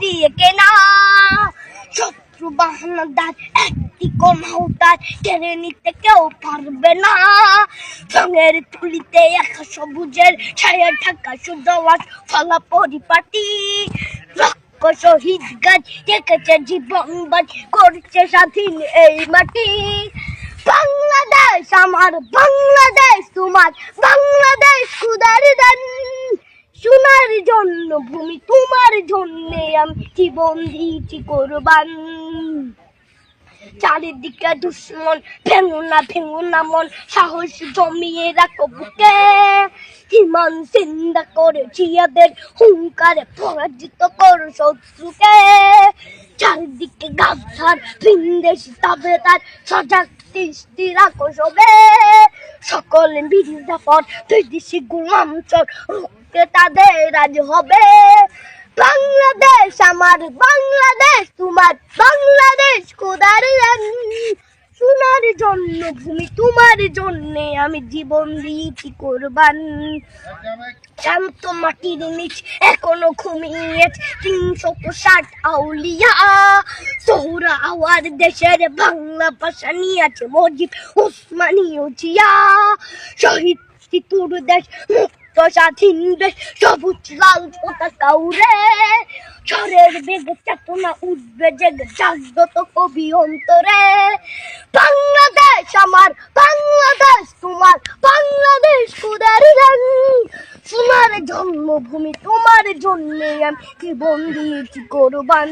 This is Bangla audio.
দিয়ে কেনা, শত্রু বাহানাদার একটি কমাউতার কেড়ে নিতে কেউ পারবে না। রঙের তুলিতে একা সবুজের ছায়া ঢাকা সুদওয়াজ ফলা পরিপাটি, শহীদ গাছ রেখেছে জীবন বাজ করছে স্বাধীন এই মাটি। বাংলাদেশ আমার, বাংলাদেশ তোমার, বাংলাদেশ খুদার দান, সোনার জন্য ভূমি তোমার জন্যে আমি জীবন দিয়েছি কোরবান। চারিদিকে দুশ্মন, ভেঙো না মন, সাহস জমিয়ে রাখো বুকে, ইমান জিন্দা করে জিয়াদের হুঙ্কারে পরাজিত করো শত্রুকে। চারিদিকে গাদ্দার ভিনদেশি তাবেদার সজাগ দৃষ্টি রাখো সবে, সকলে মির্জাফর বিদেশি গোলাম চোর রুখতে তাদের আজ হবে। বাংলাদেশ আমার, বাংলাদেশ তোমার, বাংলাদেশ খোদার দান, সোনার জন্য ভূমি তোমার জন্যে আমি জীবন দিয়েছি কোরবান। শান্ত মাটির নিচ এখনো ঘুমিয়ে 360 আউলিয়া, সোহরা আওয়ার দেশের বাংলা ভাষা নিয়েছে মজিদ ওসমানীয় জিয়া। শহীদ সিতুর দেশ, মুক্ত স্বাধীন দেশ, সবুজ লাল পতাকা উড়ে, ঝড়ের বেগে চেতনা উঠবে জেগে জাগ্রত কবি অন্তরে। বাংলাদেশ আমার, বাংলাদেশ তোমার, বাংলাদেশ খোদার দান, সোনার জন্মভূমি তোমার জন্যে আমি জীবন দিয়েছি কোরবান।